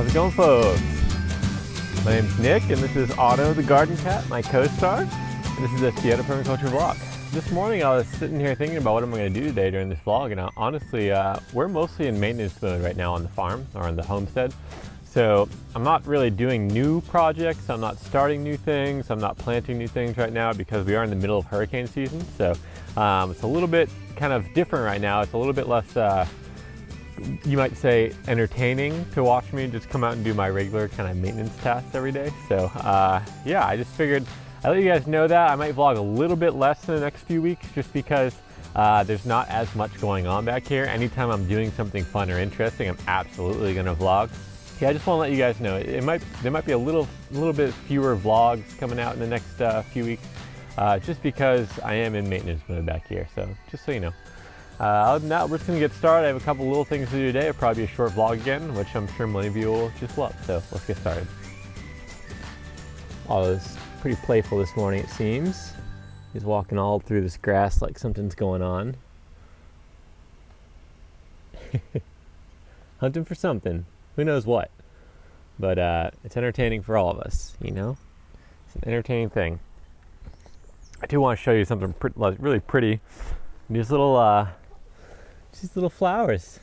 How's it going, folks? My name's Nick, and this is Otto the Garden Cat, my co-star. And this is a Seattle Permaculture vlog. This morning I was sitting here thinking about what I'm going to do today during this vlog, and honestly, we're mostly in maintenance mode right now on the farm, or on the homestead. So I'm not really doing new projects, I'm not starting new things, I'm not planting new things right now because we are in the middle of hurricane season. So it's a little bit kind of different right now. It's a little bit less you might say entertaining to watch me just come out and do my regular kind of maintenance tasks every day. So yeah, I just figured I'd let you guys know that I might vlog a little bit less in the next few weeks just because there's not as much going on back here. Anytime I'm doing something fun or interesting, I'm absolutely gonna vlog. Yeah, I just want to let you guys know there might be a little bit fewer vlogs coming out in the next few weeks, just because I am in maintenance mode back here. So just so you know. Other than that, we're just gonna get started. I have a couple little things to do today. It'll probably be a short vlog again, which I'm sure many of you will just love. So let's get started. Otto's pretty playful this morning, it seems. He's walking all through this grass like something's going on. Hunting for something. Who knows what? But it's entertaining for all of us, you know? It's an entertaining thing. I do want to show you something really pretty. These little flowers.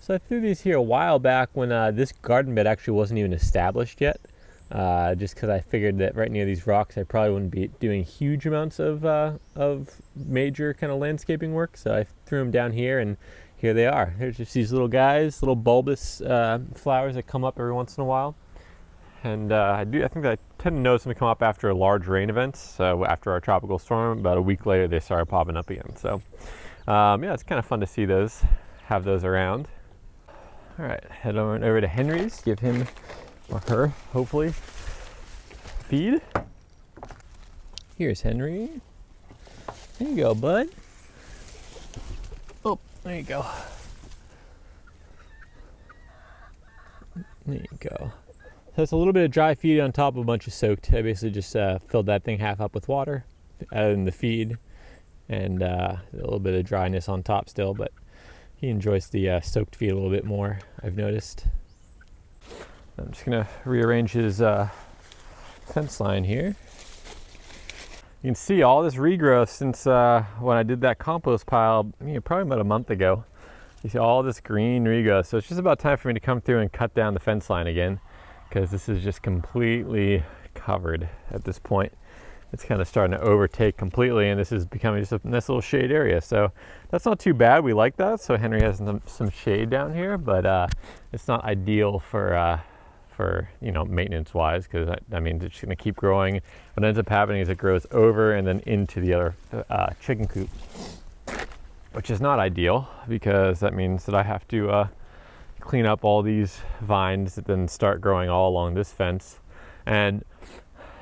So I threw these here a while back when this garden bed actually wasn't even established yet. Just because I figured that right near these rocks I probably wouldn't be doing huge amounts of major kind of landscaping work. So I threw them down here, and here they are. There's just these little guys, little bulbous flowers that come up every once in a while. And I think I tend to notice them come up after large rain events. So after our tropical storm, about a week later, they started popping up again. So yeah, it's kind of fun to see those, have those around. All right, head over to Henry's, give him or her, hopefully, feed. Here's Henry. There you go, bud. Oh, there you go. There you go. So it's a little bit of dry feed on top of a bunch of soaked. I basically just filled that thing half up with water, added in the feed, and a little bit of dryness on top still, but he enjoys the soaked feed a little bit more, I've noticed. I'm just gonna rearrange his fence line here. You can see all this regrowth since when I did that compost pile, probably about a month ago. You see all this green regrowth, so it's just about time for me to come through and cut down the fence line again, because this is just completely covered at this point. It's kind of starting to overtake completely, and this is becoming just a nice little shade area. So that's not too bad. We like that. So Henry has some shade down here, but it's not ideal for maintenance wise, because I mean it's just going to keep growing. What ends up happening is it grows over and then into the other chicken coop, which is not ideal, because that means that I have to clean up all these vines that then start growing all along this fence. And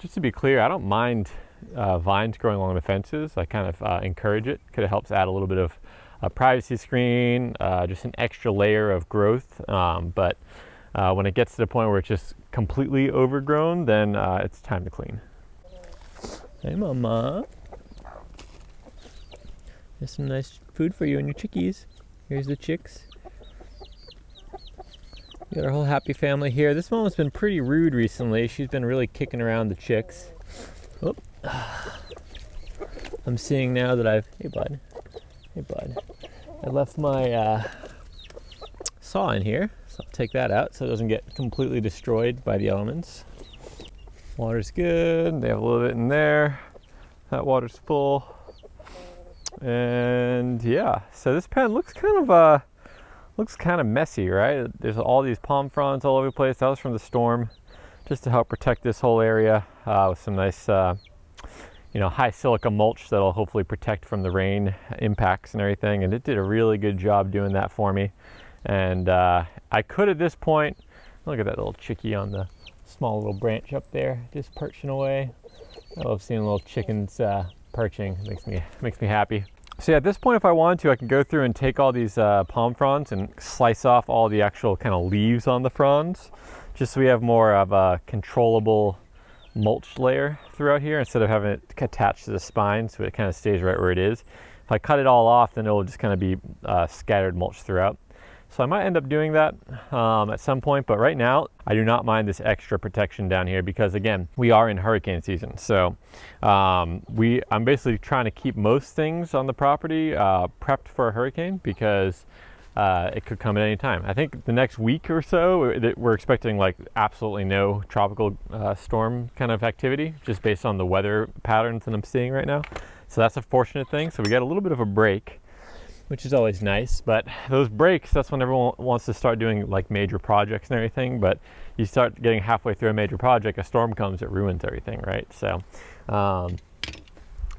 just to be clear, I don't mind vines growing along the fences. I kind of encourage it because it helps add a little bit of a privacy screen, just an extra layer of growth. But when it gets to the point where it's just completely overgrown, then it's time to clean. Hey, Mama. There's some nice food for you and your chickies. Here's the chicks. We got our whole happy family here. This mama's been pretty rude recently. She's been really kicking around the chicks. Oh. I'm seeing now that hey bud. Hey bud. I left my saw in here, so I'll take that out so it doesn't get completely destroyed by the elements. Water's good. They have a little bit in there. That water's full. And yeah, so this pen looks kind of messy, right? There's all these palm fronds all over the place. That was from the storm, just to help protect this whole area with some nice, high silica mulch that'll hopefully protect from the rain impacts and everything. And it did a really good job doing that for me. And I could at this point, look at that little chickie on the small little branch up there, just perching away. I love seeing little chickens perching. It makes me happy. So yeah, at this point, if I wanted to, I can go through and take all these palm fronds and slice off all the actual kind of leaves on the fronds, just so we have more of a controllable mulch layer throughout here instead of having it attached to the spine, so it kind of stays right where it is. If I cut it all off, then it will just kind of be scattered mulch throughout. So I might end up doing that at some point, but right now I do not mind this extra protection down here because, again, we are in hurricane season. So I'm basically trying to keep most things on the property prepped for a hurricane because it could come at any time. I think the next week or so, we're expecting like absolutely no tropical storm kind of activity, just based on the weather patterns that I'm seeing right now. So that's a fortunate thing. So we got a little bit of a break, which is always nice. But those breaks, that's when everyone wants to start doing like major projects and everything. But you start getting halfway through a major project, a storm comes, it ruins everything, right? So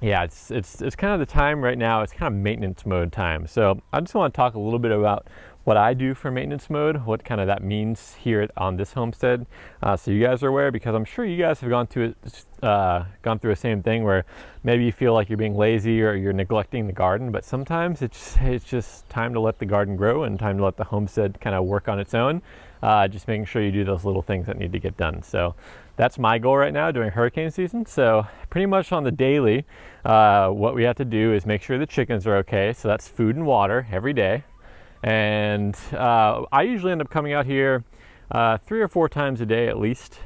yeah, it's kind of the time right now. It's kind of maintenance mode time. So I just want to talk a little bit about what I do for maintenance mode, what kind of that means here on this homestead, so you guys are aware, because I'm sure you guys have gone through the same thing where maybe you feel like you're being lazy or you're neglecting the garden, but sometimes it's just time to let the garden grow and time to let the homestead kind of work on its own. Just making sure you do those little things that need to get done. So that's my goal right now during hurricane season. So pretty much on the daily, what we have to do is make sure the chickens are okay. So that's food and water every day. And I usually end up coming out here 3 or 4 times a day at least,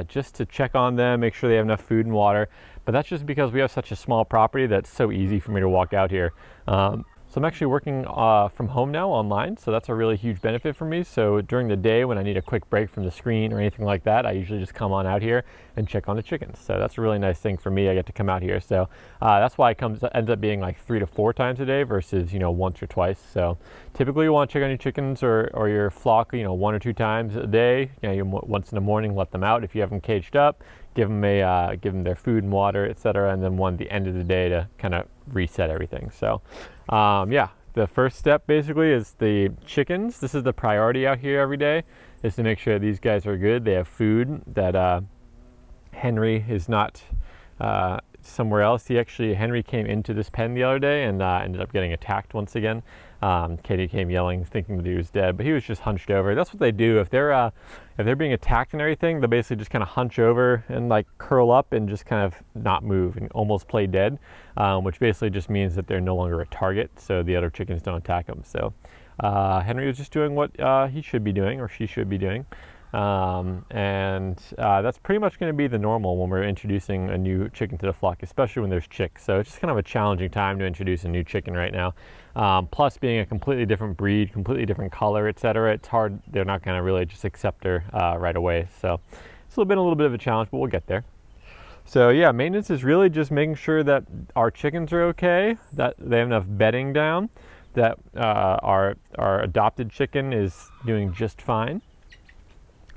just to check on them, make sure they have enough food and water. But that's just because we have such a small property that's so easy for me to walk out here. So I'm actually working from home now online, so that's a really huge benefit for me. So during the day when I need a quick break from the screen or anything like that, I usually just come on out here and check on the chickens. So that's a really nice thing for me. I get to come out here. So that's why it ends up being like 3 to 4 times a day versus, once or twice. So typically you want to check on your chickens or your flock, 1 or 2 times a day. Once in the morning, let them out if you have them caged up. Give them their food and water, etc., and then one at the end of the day to kind of reset everything. So yeah, the first step basically is the chickens. This is the priority out here every day, is to make sure these guys are good. They have food, that Henry is not somewhere else. Henry came into this pen the other day and ended up getting attacked once again. Katie came yelling, thinking that he was dead, but he was just hunched over. That's what they do if they're being attacked and everything. They basically just kind of hunch over and like curl up and just kind of not move and almost play dead, which basically just means that they're no longer a target, so the other chickens don't attack them. So Henry was just doing what he should be doing, or she should be doing. And that's pretty much going to be the normal when we're introducing a new chicken to the flock, especially when there's chicks. So it's just kind of a challenging time to introduce a new chicken right now. Plus being a completely different breed, completely different color, etc. It's hard. They're not going to really just accept her right away. So it's a little bit of a challenge, but we'll get there. So yeah, maintenance is really just making sure that our chickens are okay, that they have enough bedding down, that our adopted chicken is doing just fine,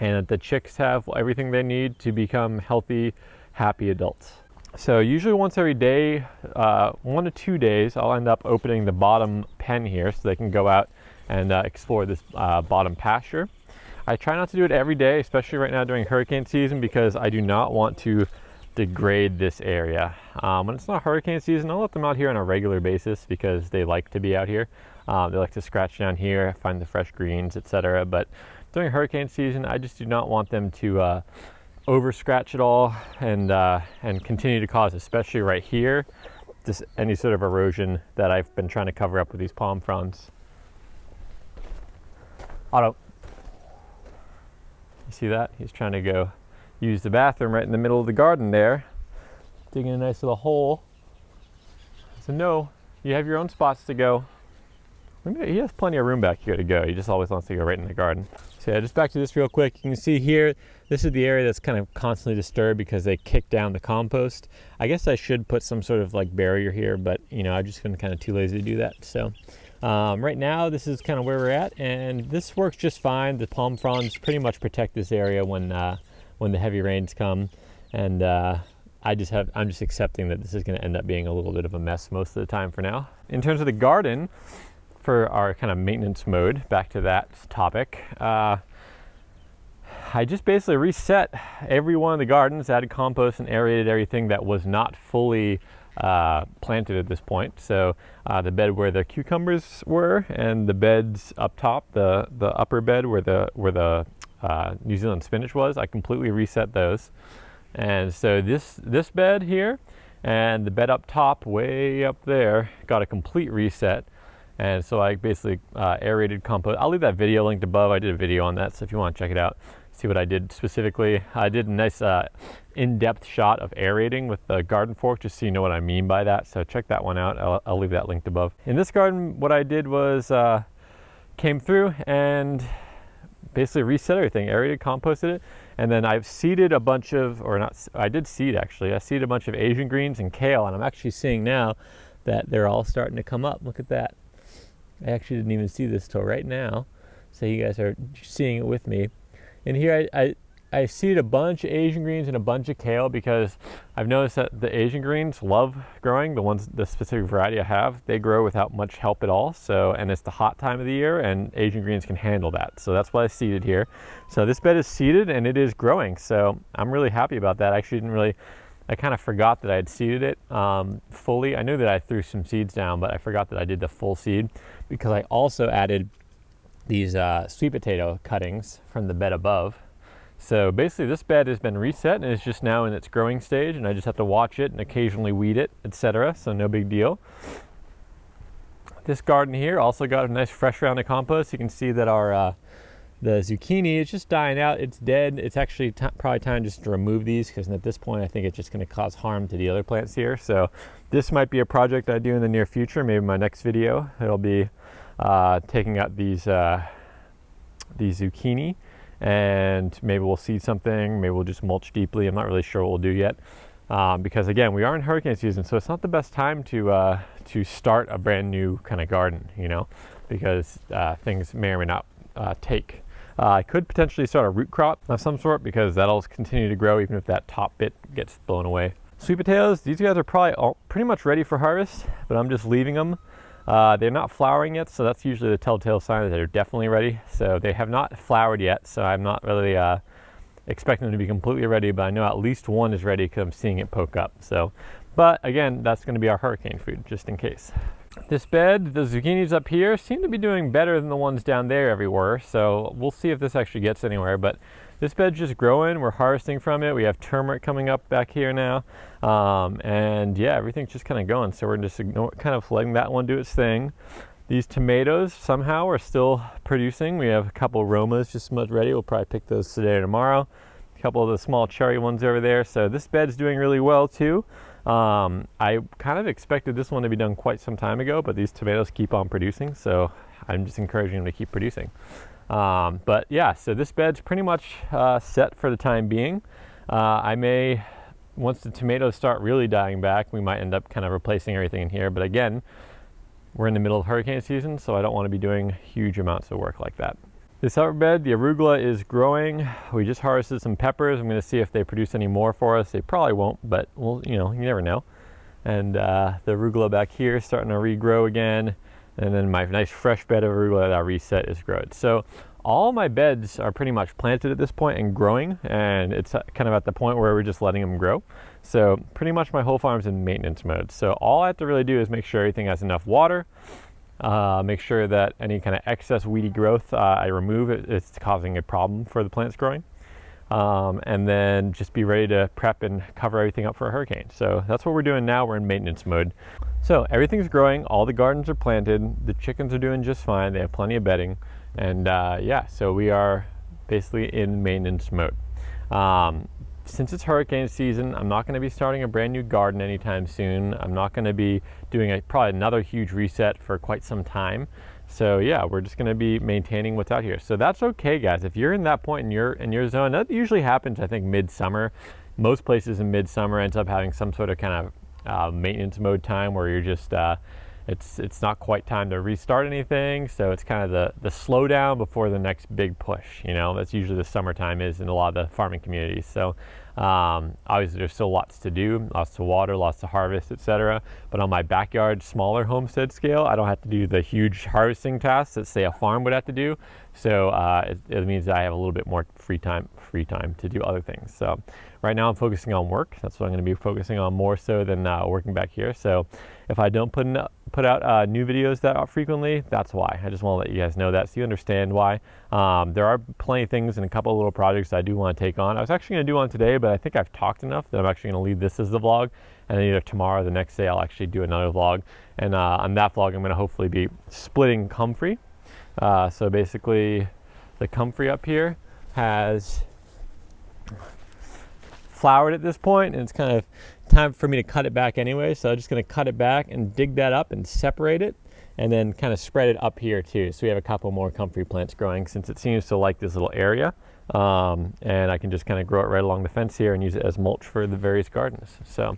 and that the chicks have everything they need to become healthy, happy adults. So usually once every day, 1 to 2 days, I'll end up opening the bottom pen here so they can go out and explore this bottom pasture. I try not to do it every day, especially right now during hurricane season, because I do not want to degrade this area. When it's not hurricane season, I'll let them out here on a regular basis because they like to be out here. They like to scratch down here, find the fresh greens, etc. But during hurricane season, I just do not want them to over scratch it all and continue to cause, especially right here, any sort of erosion that I've been trying to cover up with these palm fronds. Otto, you see that? He's trying to go use the bathroom right in the middle of the garden there, digging a nice little hole. So no, you have your own spots to go. He has plenty of room back here to go. He just always wants to go right in the garden. So yeah, just back to this real quick. You can see here, this is the area that's kind of constantly disturbed because they kicked down the compost. I guess I should put some sort of like barrier here, but I've just been kind of too lazy to do that. So right now, this is kind of where we're at, and this works just fine. The palm fronds pretty much protect this area when the heavy rains come, and I'm just accepting that this is going to end up being a little bit of a mess most of the time for now. In terms of the garden, for our kind of maintenance mode, back to that topic, I just basically reset every one of the gardens, added compost and aerated everything that was not fully planted at this point. So the bed where the cucumbers were, and the beds up top, the upper bed where the New Zealand spinach was, I completely reset those. And so this bed here and the bed up top, way up there, got a complete reset. And so I basically aerated compost. I'll leave that video linked above. I did a video on that, so if you want to check it out, see what I did specifically. I did a nice in-depth shot of aerating with the garden fork, just so you know what I mean by that. So check that one out. I'll leave that linked above. In this garden, what I did was came through and basically reset everything, aerated, composted it, and then I've seeded a bunch of, or not, I did seed actually. I seeded a bunch of Asian greens and kale, and I'm actually seeing now that they're all starting to come up. Look at that. I actually didn't even see this till right now, so you guys are seeing it with me. And here I seeded a bunch of Asian greens and a bunch of kale because I've noticed that the Asian greens love growing. The specific variety I have, they grow without much help at all. So, and it's the hot time of the year, and Asian greens can handle that. So that's why I seeded here. So this bed is seeded and it is growing. So I'm really happy about that. I actually didn't really, I kind of forgot that I had seeded it fully. I knew that I threw some seeds down, but I forgot that I did the full seed because I also added these sweet potato cuttings from the bed above. So basically this bed has been reset and is just now in its growing stage, and I just have to watch it and occasionally weed it, etc. So no big deal. This garden here also got a nice fresh round of compost. You can see that our the zucchini is just dying out. It's dead. It's actually probably time just to remove these, because at this point I think it's just going to cause harm to the other plants here. So this might be a project I do in the near future. Maybe my next video it'll be taking out these zucchini, and maybe we'll seed something. Maybe we'll just mulch deeply. I'm not really sure what we'll do yet, because again, we are in hurricane season, so it's not the best time to start a brand new kind of garden, you know, because things may or may not take. I could potentially start a root crop of some sort, because that'll continue to grow even if that top bit gets blown away. Sweet potatoes, these guys are probably all pretty much ready for harvest, but I'm just leaving them. They're not flowering yet, so that's usually the telltale sign that they're definitely ready. So they have not flowered yet, so I'm not really expecting them to be completely ready, but I know at least one is ready because I'm seeing it poke up. So, but again, that's going to be our hurricane food, just in case. This bed, the zucchinis up here seem to be doing better than the ones down there everywhere, so we'll see if this actually gets anywhere. But this bed's just growing. We're harvesting from it. We have turmeric coming up back here now, and yeah, everything's just kind of going. So we're just kind of letting that one do its thing. These tomatoes somehow are still producing. We have a couple Romas just about ready. We'll probably pick those today or tomorrow. A couple of the small cherry ones over there. So this bed's doing really well too. I kind of expected this one to be done quite some time ago, but these tomatoes keep on producing, so I'm just encouraging them to keep producing. But yeah, so this bed's pretty much set for the time being. I may, once the tomatoes start really dying back, we might end up kind of replacing everything in here. But again, we're in the middle of hurricane season, so I don't want to be doing huge amounts of work like that. This upper bed, the arugula is growing. We just harvested some peppers. I'm going to see if they produce any more for us. They probably won't, but we'll, you know, you never know. And the arugula back here is starting to regrow again. And then my nice fresh bed of arugula that I reset is growing. So all my beds are pretty much planted at this point and growing, and it's kind of at the point where we're just letting them grow. So pretty much my whole farm's in maintenance mode. So all I have to really do is make sure everything has enough water, make sure that any kind of excess weedy growth I remove if it's causing a problem for the plants growing, and then just be ready to prep and cover everything up for a hurricane. So that's what we're doing now. We're in maintenance mode. So everything's growing, all the gardens are planted, the chickens are doing just fine, they have plenty of bedding, and yeah, so we are basically in maintenance mode. Since it's hurricane season, I'm not going to be starting a brand new garden anytime soon. I'm not going to be doing probably another huge reset for quite some time. So yeah, we're just going to be maintaining what's out here. So that's okay, guys. If you're in that point in your zone, that usually happens, I think, midsummer. Most places in midsummer ends up having some sort of kind of maintenance mode time where you're just it's not quite time to restart anything, so it's kind of the slowdown before the next big push. You know, that's usually the summertime is in a lot of the farming communities. So obviously there's still lots to do, lots to water, lots to harvest, etc. But on my backyard, smaller homestead scale, I don't have to do the huge harvesting tasks that, say, a farm would have to do. So it means that I have a little bit more free time to do other things. So right now I'm focusing on work. That's what I'm going to be focusing on more so than working back here. So if I don't put out new videos that frequently, that's why. I just want to let you guys know that so you understand why. There are plenty of things and a couple of little projects I do want to take on. I was actually going to do one today, but I think I've talked enough that I'm actually going to leave this as the vlog, and then either tomorrow or the next day I'll actually do another vlog And on that vlog, I'm going to hopefully be splitting comfrey. So basically, the comfrey up here has flowered at this point, and it's kind of time for me to cut it back anyway. So I'm just going to cut it back and dig that up and separate it, and then kind of spread it up here too. So we have a couple more comfrey plants growing, since it seems to like this little area. And I can just kind of grow it right along the fence here and use it as mulch for the various gardens. So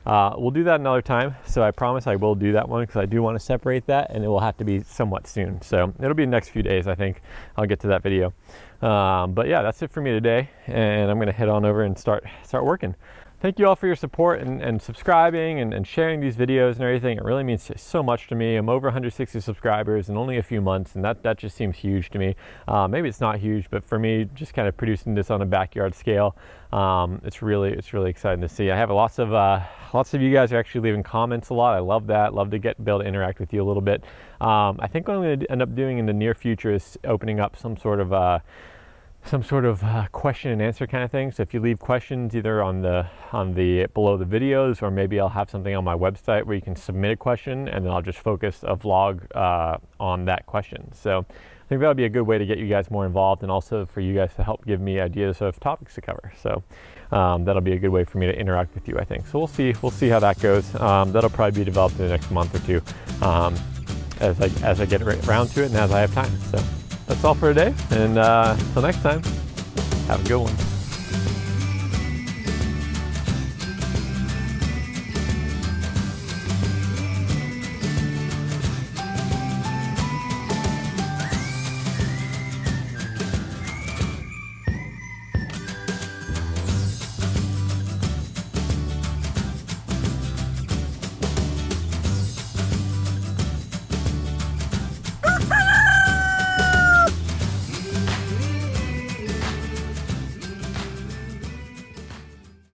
we'll do that another time. So I promise I will do that one, because I do want to separate that, and it will have to be somewhat soon. So it'll be the next few days, I think. I'll get to that video. But yeah, that's it for me today, and I'm going to head on over and start working. Thank you all for your support and subscribing and sharing these videos and everything. It really means so much to me. I'm over 160 subscribers in only a few months, and that just seems huge to me. Maybe it's not huge, but for me, just kind of producing this on a backyard scale, it's really exciting to see. I have lots of you guys are actually leaving comments a lot. I love that. Love to be able to interact with you a little bit. I think what I'm going to end up doing in the near future is opening up some sort of question and answer kind of thing. So if you leave questions either on the below the videos, or maybe I'll have something on my website where you can submit a question, and then I'll just focus a vlog on that question. So I think that'll be a good way to get you guys more involved, and also for you guys to help give me ideas of topics to cover. So that'll be a good way for me to interact with you, I think. So we'll see how that goes. That'll probably be developed in the next month or two, as I get around to it and as I have time. So that's all for today, and until next time, have a good one.